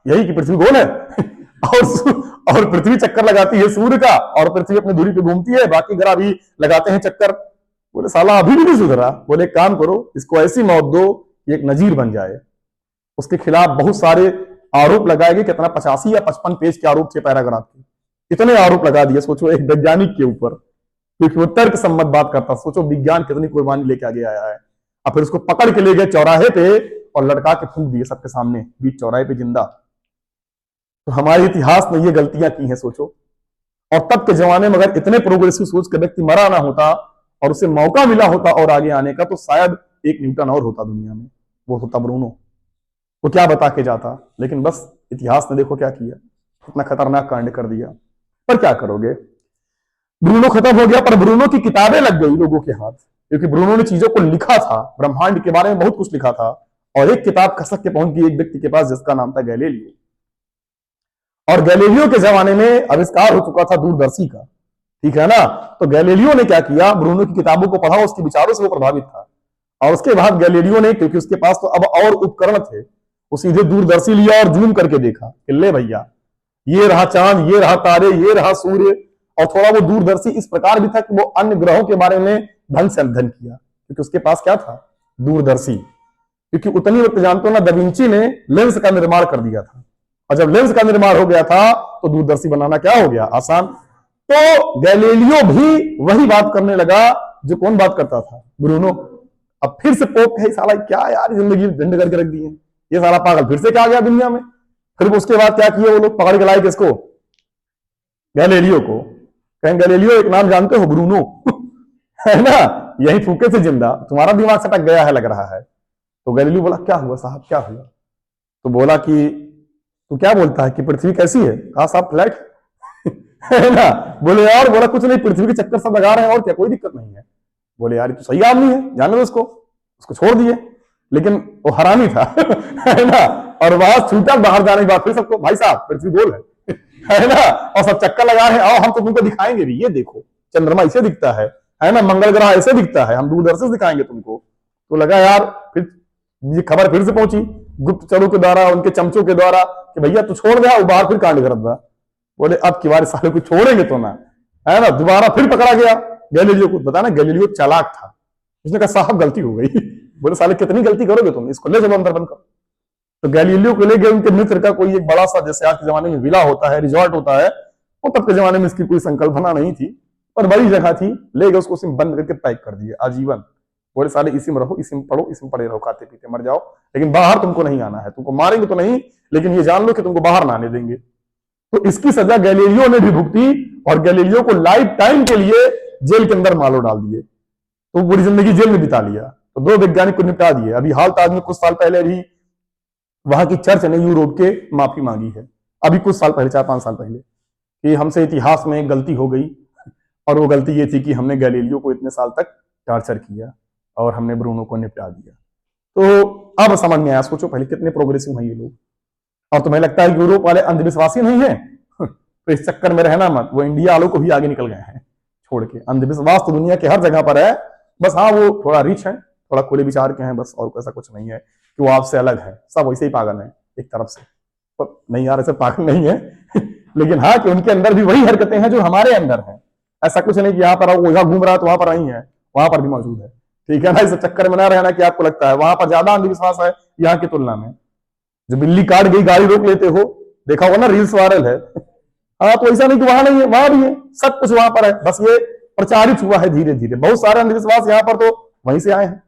यही कि पृथ्वी गोल है और पृथ्वी चक्कर लगाती है सूर्य का, और पृथ्वी अपनी दूरी पे घूमती है, बाकी ग्रह भी लगाते हैं चक्कर। बोले साला अभी भी नहीं सुधरा। बोले एक काम करो, इसको ऐसी मौत दो कि एक नजीर बन जाए। उसके खिलाफ बहुत सारे आरोप लगाए गए, कितना 85 या 55 पेज के आरोप थे, पैराग्राफ के, इतने आरोप लगा दिए। सोचो एक वैज्ञानिक के ऊपर, क्योंकि वो तर्क सम्मत बात करता। सोचो विज्ञान कितनी कुर्बानी लेके आगे आया है। और फिर उसको पकड़ के ले गए चौराहे पे और लटका के फूंक दिए सबके सामने, बीच चौराहे पे जिंदा। तो हमारे इतिहास में ये गलतियां की हैं, सोचो। और तब के जमाने में अगर इतने प्रोग्रेसिव सोच के व्यक्ति मरा ना होता और उसे मौका मिला होता और आगे आने का, तो शायद एक न्यूटन और होता दुनिया में, वो होता ब्रूनो। वो क्या बता के जाता, लेकिन बस इतिहास ने देखो क्या किया, इतना खतरनाक कांड कर दिया। पर क्या करोगे, ब्रूनो खत्म हो गया, पर ब्रूनो की किताबें लग गई लोगों के हाथ, क्योंकि ब्रूनो ने चीजों को लिखा था, ब्रह्मांड के बारे में बहुत कुछ लिखा था। और एक किताब खसक के पहुंच गई एक व्यक्ति के पास जिसका नाम था गैलीलियो। और गैलीलियो के जमाने में आविष्कार हो चुका था दूरदर्शी का। ठीक है ना, तो गैलीलियो ने क्या किया, ब्रूनो की किताबों को पढ़ा, उसके विचारों से वो प्रभावित था। और उसके बाद गैलीलियो ने, क्योंकि उसके पास तो अब और उपकरण थे, वो सीधे दूरदर्शी लिया और जूम करके देखा कि ले भैया ये रहा चांद, ये रहा तारे, ये रहा सूर्य। और थोड़ा वो दूरदर्शी इस प्रकार भी था कि वो अन्य ग्रहों के बारे में ढंग से अध्ययन किया, क्योंकि उसके पास क्या था, दूरदर्शी। क्योंकि उतनी वक्त जानते हो ना, दा विंची ने लेंस का निर्माण कर दिया था, और जब लेंस का निर्माण हो गया था तो दूरदर्शी बनाना क्या हो गया, आसान। तो गैलीलियो भी वही बात करने लगा जो कौन बात करता था, ब्रूनो। अब फिर से पोप कहे साला क्या यार जिंदगी झंड करके रख दी है, ये साला पागल फिर से क्या आ गया दुनिया में। फिर उसके बाद क्या किया वो लोग, पकड़ के लाए किसको, गैलीलियो को। कहें गैलीलियो एक नाम जानते हो, ब्रूनो है ना, यही फूके से जिंदा, तुम्हारा दिमाग सटक गया है लग रहा है। तो गैलीलियो बोला क्या हुआ साहब, क्या हुआ? तो बोला कि तू क्या बोलता है कि पृथ्वी कैसी है? कहा साहब फ्लैट है ना। बोले यार, बोला कुछ नहीं, पृथ्वी के चक्कर सब लगा रहे हैं और क्या, कोई दिक्कत नहीं है। बोले यार तो सही आदमी है, जाने दो उसको छोड़ दिए। लेकिन वो हरामी था है ना। और वहां छूटा, बाहर जाने के बाद फिर सबको भाई साहब पृथ्वी गोल है ना, और सब चक्कर लगा रहे हैं, आओ हम तो तुमको दिखाएंगे भी, ये देखो चंद्रमा ऐसे दिखता है ना, मंगल ग्रह ऐसे दिखता है, हम दूरदर्शी से दिखाएंगे तुमको। तो लगा यार, फिर ये खबर फिर से पहुंची गुप्तचरों के द्वारा, उनके चमचों के द्वारा, कि भैया तू छोड़ दे, बाहर फिर कांड कर दे। बोले अब की बार साले को छोड़ेंगे तो ना, है ना। दोबारा फिर पकड़ा गया गैलीलियो को। बताना गैलीलियो चालाक था, उसने कहा साहब गलती हो गई बोले साले कितनी गलती करोगे तुम, इसको ले चलो अंदर बंद करो। तो गैलीलियो को ले गए उनके मित्र का कोई एक बड़ा सा, जैसे आज के जमाने में विला होता है, रिजॉर्ट होता है, वो तब के जमाने में इसकी कोई संकल्पना नहीं थी, पर बड़ी जगह थी, ले गए उसको, सिम बंद करके पैक कर दिए आजीवन। बोले साले इसी में रहो, इसी में पढ़ो, इसी में पड़े रहो, खाते पीते मर जाओ, लेकिन बाहर तुमको नहीं आना है, तुमको मारेंगे तो नहीं, लेकिन ये जान लो कि तुमको बाहर ना आने देंगे। तो इसकी सजा गैलीलियो ने भी भुगती, और गैलीलियो को लाइफ टाइम के लिए जेल के अंदर मालो डाल दिए। तो पूरी जिंदगी जेल में बिता लिया। तो 2 वैज्ञानिक को निपटा दिए। अभी हाल ताज में कुछ साल पहले भी वहां की चर्च ने यूरोप के माफी मांगी है, अभी कुछ साल पहले, 4-5 साल पहले, कि हमसे इतिहास में गलती हो गई, और वो गलती ये थी कि हमने गैलीलियो को इतने साल तक टॉर्चर किया और हमने ब्रूनो को निपटा दिया। तो अब समझ में आया, सोचो पहले कितने प्रोग्रेसिव हैं ये लोग। और तुम्हें लगता है कि यूरोप वाले अंधविश्वासी नहीं है तो इस चक्कर में रहना मत, वो इंडिया वालों को भी आगे निकल गए हैं छोड़ के। अंधविश्वास तो दुनिया के हर जगह पर है, बस हाँ वो थोड़ा रिच है, थोड़ा खुले विचार के हैं, बस, और ऐसा कुछ नहीं है कि वो आपसे अलग है। सब वैसे ही पागल है एक तरफ से, तो नहीं यार ऐसे पागल नहीं है लेकिन हाँ कि उनके अंदर भी वही हरकतें हैं जो हमारे अंदर है। ऐसा कुछ नहीं कि यहाँ पर वो यहाँ घूम रहा है तो वहां पर नहीं है, वहां पर भी मौजूद है। ठीक है ना, इस चक्कर में ना रहना कि आपको लगता है वहां पर ज्यादा अंधविश्वास है यहाँ की तुलना में। जो बिल्ली काट गई गाड़ी रोक लेते हो, देखा होगा ना, रील्स वायरल है। हाँ तो ऐसा नहीं कि वहां नहीं है, वहां भी है, सब कुछ वहां पर है, बस ये प्रचारित हुआ है धीरे धीरे। बहुत सारे अंधविश्वास यहाँ पर तो वहीं से आए हैं।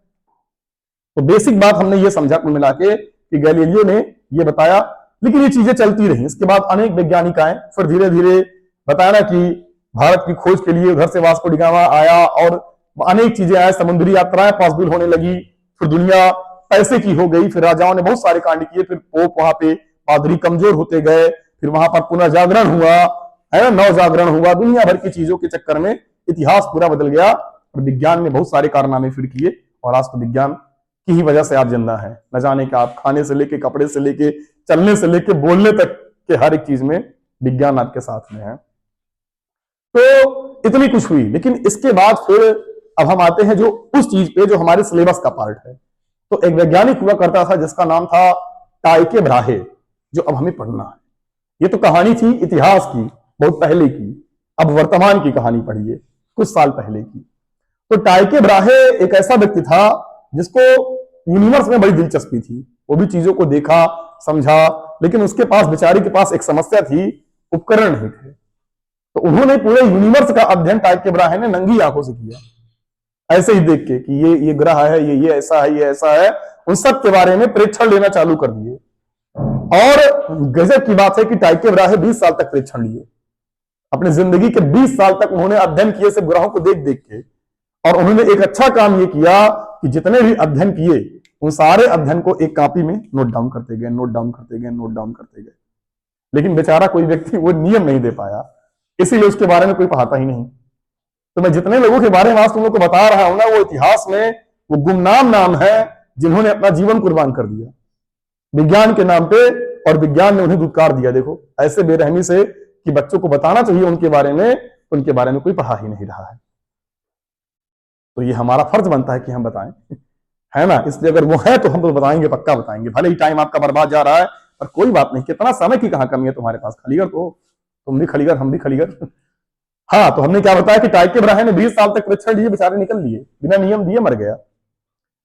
तो बेसिक बात हमने ये समझा कुल मिला के कि गैलीलियो ने ये बताया। लेकिन ये चीजें चलती रही। इसके बाद अनेक वैज्ञानिक आए, फिर धीरे धीरे बताया ना कि भारत की खोज के लिए उधर से वास्को डी गामा आया और अनेक चीजें आए, समुद्री यात्राएं पॉसिबल होने लगी, फिर दुनिया पैसे की हो गई, फिर राजाओं ने बहुत सारे कांड किए, फिर पोप वहां पे पादरी कमजोर होते गए, फिर वहां पर पुनर्जागरण हुआ, है ना, नवजागरण हुआ, दुनिया भर की चीजों के चक्कर में इतिहास पूरा बदल गया और विज्ञान ने बहुत सारे कारनामे फिर किए। और आज तो विज्ञान की ही वजह से आप जिंदा है। न जाने का आप खाने से लेके, कपड़े से लेके, चलने से लेके, बोलने तक के हर एक चीज में विज्ञान आपके साथ में है। तो इतनी कुछ हुई। लेकिन इसके बाद फिर अब हम आते हैं जो उस चीज पे जो हमारे सिलेबस का पार्ट है। तो एक वैज्ञानिक हुआ करता था जिसका नाम था टाइके ब्राहे, जो अब हमें पढ़ना है। ये तो कहानी थी इतिहास की, बहुत पहले की। अब वर्तमान की कहानी पढ़िए, कुछ साल पहले की। तो टाइके ब्राहे एक ऐसा व्यक्ति था जिसको यूनिवर्स में बड़ी दिलचस्पी थी। वो भी चीजों को देखा, समझा, लेकिन उसके पास, बेचारे के पास एक समस्या थी, उपकरण नहीं थे। तो उन्होंने पूरे यूनिवर्स का अध्ययन टाइके ब्राहे ने नंगी आंखों से किया, ऐसे ही देख के कि ये ग्रह है, ये ऐसा है, ये ऐसा है। उन सब के बारे में प्रेक्षण लेना चालू कर दिए। और गजब की बात है कि टाइके ब्राहे 20 साल तक प्रेक्षण लिए। अपनी जिंदगी के 20 साल तक उन्होंने अध्ययन किए सिर्फ ग्रहों को देख देख के। और उन्होंने एक अच्छा काम ये किया कि जितने भी अध्ययन किए उन सारे अध्ययन को एक कॉपी में नोट डाउन करते गए, नोट डाउन करते गए, नोट डाउन करते गए। लेकिन बेचारा कोई व्यक्ति वो नियम नहीं दे पाया, इसीलिए उसके बारे में कोई पढ़ाता ही नहीं। तो मैं जितने लोगों के बारे में आज तुम लोग को बता रहा हूं ना, वो इतिहास में वो गुमनाम नाम है जिन्होंने अपना जीवन कुर्बान कर दिया विज्ञान के नाम पे, और विज्ञान ने उन्हें धुतकार दिया। देखो ऐसे बेरहमी से कि बच्चों को बताना चाहिए उनके बारे में, उनके बारे में कोई पढ़ा ही नहीं रहा है। तो ये हमारा फर्ज बनता है कि हम बताएं, है ना। इसलिए अगर वो है तो हम तो बताएंगे, पक्का बताएंगे। भले ही टाइम आपका बर्बाद जा रहा है, पर कोई बात नहीं। कितना समय की कहां कमी है तुम्हारे पास। खलीगर तो तुम भी खलीगर, हम भी खलीगर। हाँ, तो हमने क्या बताया कि टाइके ब्राहे ने 20 साल तक परीक्षण लिए, बेचारे निकल लिए, बिना नियम दिए मर गया।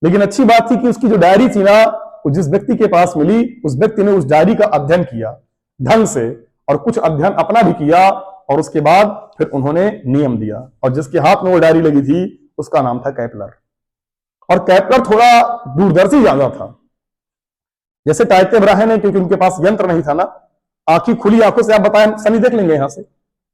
लेकिन अच्छी बात थी कि उसकी जो डायरी थी ना, वो जिस व्यक्ति के पास मिली, उस व्यक्ति ने उस डायरी का अध्ययन किया ढंग से, और कुछ अध्ययन अपना भी किया, और उसके बाद फिर उन्होंने नियम दिया। और जिसके हाथ में वो डायरी लगी थी उसका नाम था केपलर। और केपलर थोड़ा दूरदर्शी ज्यादा था। जैसे टाइके ब्राहे ने, क्योंकि उनके पास यंत्र नहीं था ना, आंखी खुली आंखों से आप बताएं शनि देख लेंगे, यहां से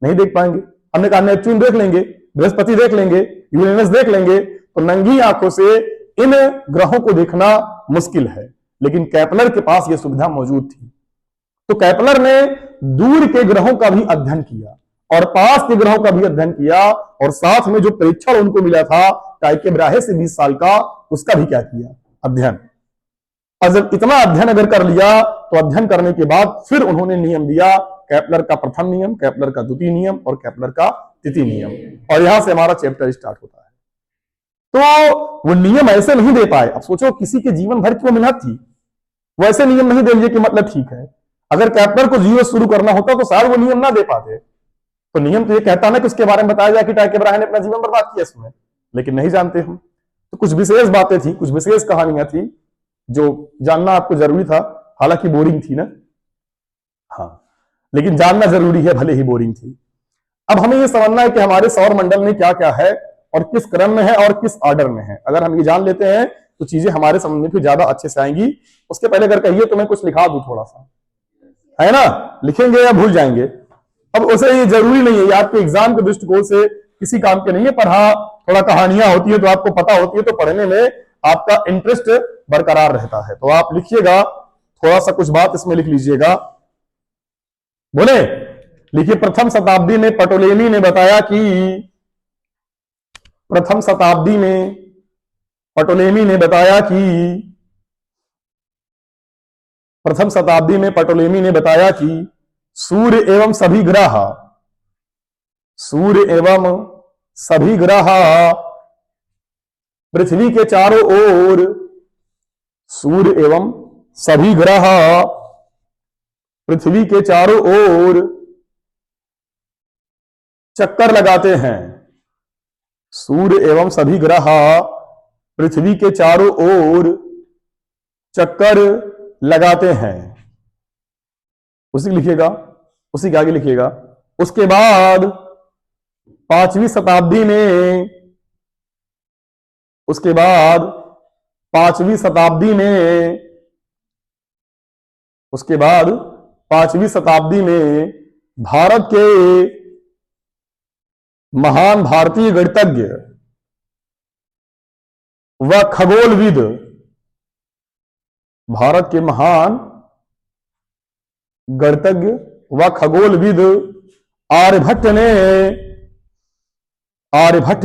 नहीं देख पाएंगे। हमने कहा नेपच्यून देख लेंगे, बृहस्पति देख लेंगे, यूरेनस देख लेंगे। तो नंगी आंखों से इन ग्रहों को देखना मुश्किल है, लेकिन केपलर के पास यह सुविधा मौजूद थी। तो केपलर ने दूर के ग्रहों का भी अध्ययन किया और पास के ग्रहों का भी अध्ययन किया, और साथ में जो परीक्षण उनको मिला था टाइके ब्राहे से 20 साल का, उसका भी क्या किया, अध्ययन। और जब इतना अध्ययन अगर कर लिया, तो अध्ययन करने के बाद फिर उन्होंने नियम दिया, केपलर का प्रथम नियम, केपलर का द्वितीय नियम और केपलर का तृतीय नियम। और यहां से हमारा चैप्टर स्टार्ट होता है। तो वो नियम ऐसे नहीं दे पाए। अब सोचो, किसी के जीवन भर की वो मेहनत थी, वो ऐसे नियम नहीं दे दिए कि मतलब ठीक है। अगर केपलर को जीरो शुरू करना होता तो शायद वो नियम ना दे पाते। तो नियम तो ये कहता ना कि उसके बारे में बताया जाए कि टाइके ब्राहे ने अपना जीवन बर्बाद किया इसमें, लेकिन नहीं जानते हम। तो कुछ विशेष बातें थी, कुछ विशेष कहानियां थी जो जानना आपको जरूरी था। हालांकि बोरिंग थी ना, हाँ, लेकिन जानना जरूरी है, भले ही बोरिंग थी। अब हमें यह समझना है कि हमारे सौर मंडल में क्या क्या है और किस क्रम में है और किस ऑर्डर में है। अगर हम ये जान लेते हैं तो चीजें हमारे समझ में फिर ज्यादा अच्छे से आएंगी। उसके पहले अगर कहिए तो मैं कुछ लिखा दूं थोड़ा सा, है ना, लिखेंगे या भूल जाएंगे। अब उसे ये जरूरी नहीं है, ये आपके एग्जाम के दृष्टिकोण से किसी काम के नहीं है, पर हाँ थोड़ा कहानियां होती है तो आपको पता होती है, तो पढ़ने में आपका इंटरेस्ट बरकरार रहता है। तो आप लिखिएगा, थोड़ा सा कुछ बात इसमें लिख लीजिएगा। बोले, लिखिए, प्रथम शताब्दी में पटोलेमी ने बताया कि, प्रथम शताब्दी में पटोलेमी ने बताया कि, प्रथम शताब्दी में पटोलेमी ने बताया कि सूर्य एवं सभी ग्रह, सूर्य एवं सभी ग्रह पृथ्वी के चारों ओर, सूर्य एवं सभी ग्रह पृथ्वी के चारों ओर चक्कर लगाते हैं। सूर्य एवं सभी ग्रह पृथ्वी के चारों ओर चक्कर लगाते हैं। उसी लिखिएगा, उसी के आगे लिखिएगा। उसके बाद 5वीं शताब्दी में, उसके बाद 5वीं शताब्दी में उसके बाद 5वीं शताब्दी में भारत के महान भारतीय गणितज्ञ व खगोलविद, भारत के महान गणितज्ञ व खगोलविद आर्यभट्ट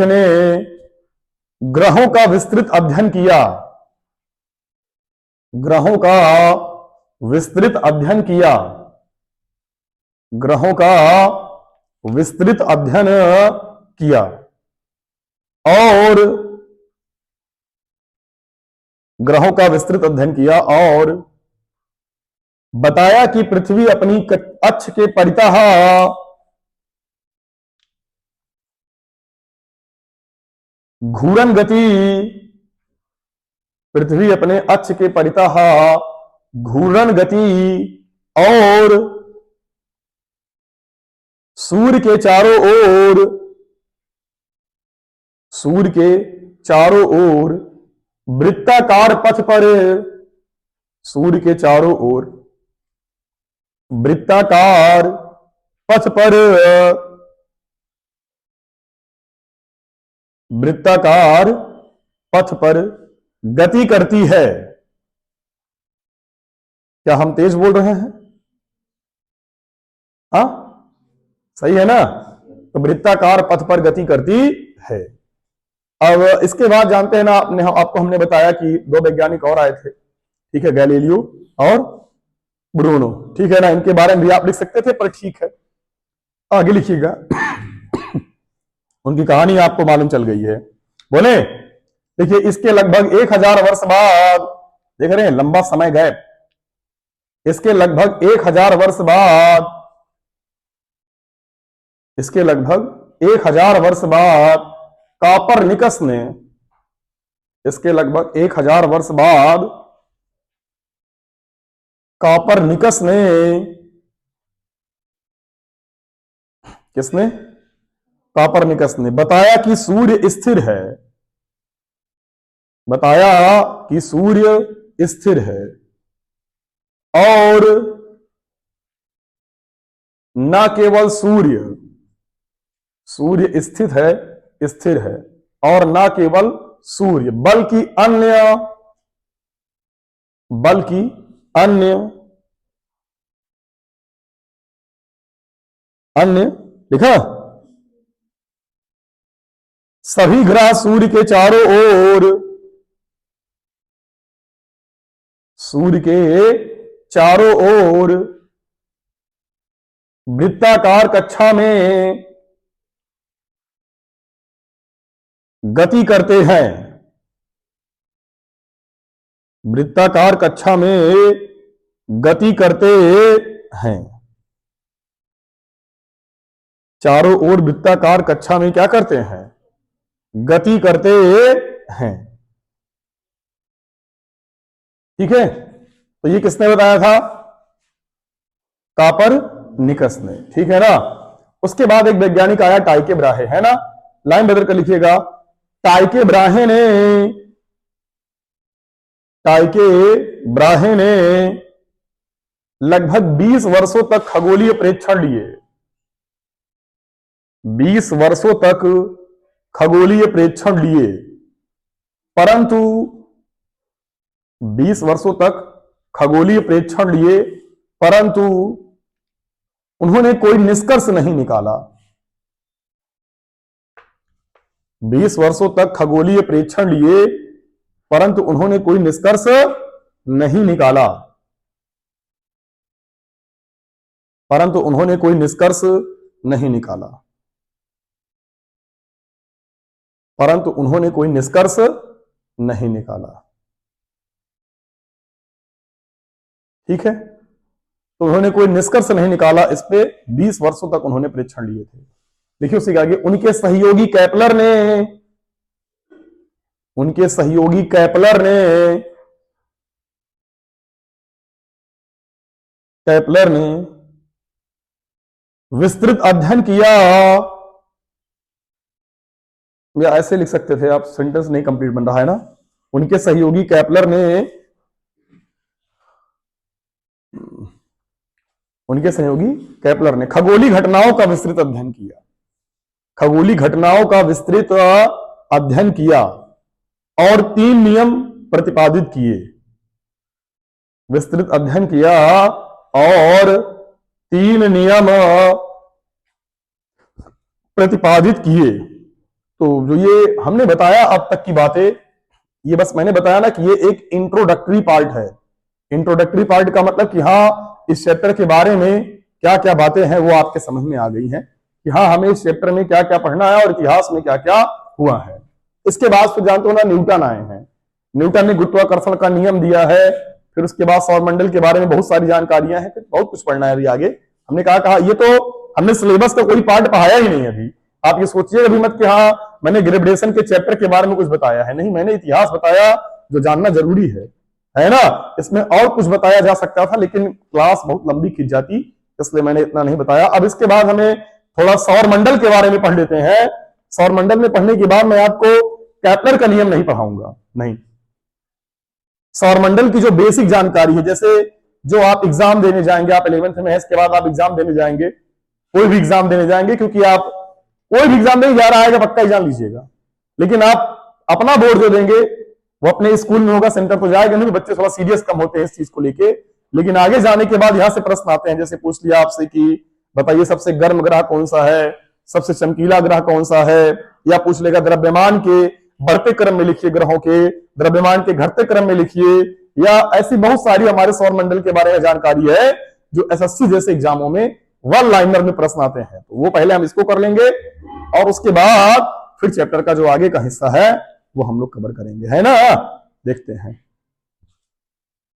ने ग्रहों का विस्तृत अध्ययन किया, ग्रहों का विस्तृत अध्ययन किया, ग्रहों का विस्तृत अध्ययन किया और ग्रहों का विस्तृत अध्ययन किया और बताया कि पृथ्वी अपनी अक्ष के परितः घूर्णन गति, पृथ्वी अपने अक्ष के परितः घूर्णन गति और सूर्य के चारों ओर वृत्ताकार पथ पर, सूर्य के चारों ओर वृत्ताकार पथ पर, वृत्ताकार पथ पर गति करती है। क्या हम तेज बोल रहे हैं? हाँ, सही है ना? तो वृत्ताकार पथ पर गति करती है। अब इसके बाद जानते हैं ना, आपको हमने बताया कि 2 वैज्ञानिक और आए थे, ठीक है, गैलीलियो और ब्रूनो, ठीक है ना? इनके बारे में भी आप लिख सकते थे, पर ठीक है, आगे लिखिएगा। उनकी कहानी आपको मालूम चल गई है। बोले, देखिए, इसके लगभग 1000 वर्ष बाद, देख रहे हैं, लंबा समय गैप, इसके लगभग 1000 वर्ष बाद, इसके लगभग 1000 वर्ष बाद कॉपरनिकस ने, इसके लगभग 1000 वर्ष बाद कॉपरनिकस ने, किसने? कॉपरनिकस ने बताया कि सूर्य स्थिर है, बताया कि सूर्य स्थिर है और न केवल सूर्य स्थित है, स्थिर है, और न केवल सूर्य बल्कि अन्य लिखा, सभी ग्रह सूर्य के चारों ओर, सूर्य के चारों ओर वृत्ताकार कक्षा में गति करते हैं, वृत्ताकार कक्षा में गति करते हैं, चारों ओर वृत्ताकार कक्षा में क्या करते हैं? गति करते हैं, ठीक है? तो ये किसने बताया था? कॉपरनिकस ने, ठीक है ना? उसके बाद एक वैज्ञानिक आया, टाइके ब्राहे, है ना? लाइन बदल कर लिखिएगा, टाइके ब्राहे ने लगभग 20 वर्षों तक खगोलीय प्रेक्षण लिए, 20 वर्षों तक खगोलीय प्रेक्षण लिए, परंतु 20 वर्षों तक खगोलीय प्रेक्षण लिए, परंतु उन्होंने कोई निष्कर्ष नहीं निकाला। 20 वर्षों तक खगोलीय प्रेक्षण लिए, परंतु उन्होंने कोई निष्कर्ष नहीं निकाला, परंतु उन्होंने कोई निष्कर्ष नहीं निकाला, परंतु उन्होंने कोई निष्कर्ष नहीं निकाला, ठीक है? तो उन्होंने कोई निष्कर्ष नहीं निकाला, इस पे 20 वर्षों तक उन्होंने प्रेक्षण लिए थे। देखिए उसके आगे, उनके सहयोगी केपलर ने विस्तृत अध्ययन किया, या ऐसे लिख सकते थे आप, सेंटेंस नहीं कंप्लीट बन रहा है ना। उनके सहयोगी केपलर ने उनके सहयोगी केपलर ने खगोलीय घटनाओं का विस्तृत अध्ययन किया, खगोलीय घटनाओं का विस्तृत अध्ययन किया और 3 नियम प्रतिपादित किए, विस्तृत अध्ययन किया और 3 नियम प्रतिपादित किए। तो जो ये हमने बताया अब तक की बातें, ये बस मैंने बताया ना कि ये एक इंट्रोडक्टरी पार्ट है। इंट्रोडक्टरी पार्ट का मतलब कि हाँ इस चैप्टर के बारे में क्या क्या बातें हैं वो आपके समझ में आ गई हैं कि हाँ हमें इस चैप्टर में क्या क्या पढ़ना है और इतिहास में क्या क्या हुआ है। इसके बाद फिर जानते हो ना न्यूटन आए हैं, न्यूटन ने गुरुत्वाकर्षण का नियम दिया है, फिर उसके बाद सौरमंडल के बारे में बहुत सारी जानकारियां हैं, फिर बहुत कुछ पढ़ना है अभी आगे। हमने कहा ये तो हमने सिलेबस का कोई पार्ट पढ़ाया ही नहीं अभी। आप ये सोचिए अभी मत कि हाँ मैंने ग्रेविटेशन के चैप्टर के बारे में कुछ बताया है, नहीं, मैंने इतिहास बताया जो जानना जरूरी है ना। इसमें और कुछ बताया जा सकता था लेकिन क्लास बहुत लंबी खिंच जाती, इसलिए मैंने इतना नहीं बताया। अब इसके बाद हमें थोड़ा सौरमंडल के बारे में पढ़ लेते हैं। सौरमंडल में पढ़ने के बाद मैं आपको केपलर का नियम नहीं पढ़ाऊंगा, नहीं, सौरमंडल की जो बेसिक जानकारी है, जैसे जो आप एग्जाम देने जाएंगे, आप 11th में है, इसके बाद आप एग्जाम देने जाएंगे, कोई भी एग्जाम देने जाएंगे, क्योंकि आप कोई भी एग्जाम देने जा रहा है पक्का एग्जाम लीजिएगा, लेकिन आप अपना बोर्ड जो देंगे वो अपने स्कूल में होगा, सेंटर तो जाएगा नहीं, बच्चे थोड़ा सीरियस कम होते हैं इस चीज को लेके। लेकिन आगे जाने के बाद यहां से प्रश्न आते हैं, जैसे पूछ लिया आपसे कि बताइए सबसे गर्म ग्रह कौन सा है, सबसे चमकीला ग्रह कौन सा है, या पूछ लेगा द्रव्यमान के बढ़ते क्रम में लिखिए, ग्रहों के द्रव्यमान के घटते क्रम में लिखिए, या ऐसी बहुत सारी हमारे सौरमंडल के बारे में जानकारी है जो एसएससी जैसे एग्जामों में 1 लाइनर में प्रश्न आते हैं। तो वो पहले हम इसको कर लेंगे और उसके बाद फिर चैप्टर का जो आगे का हिस्सा है वो हम लोग कवर करेंगे, है ना। देखते हैं।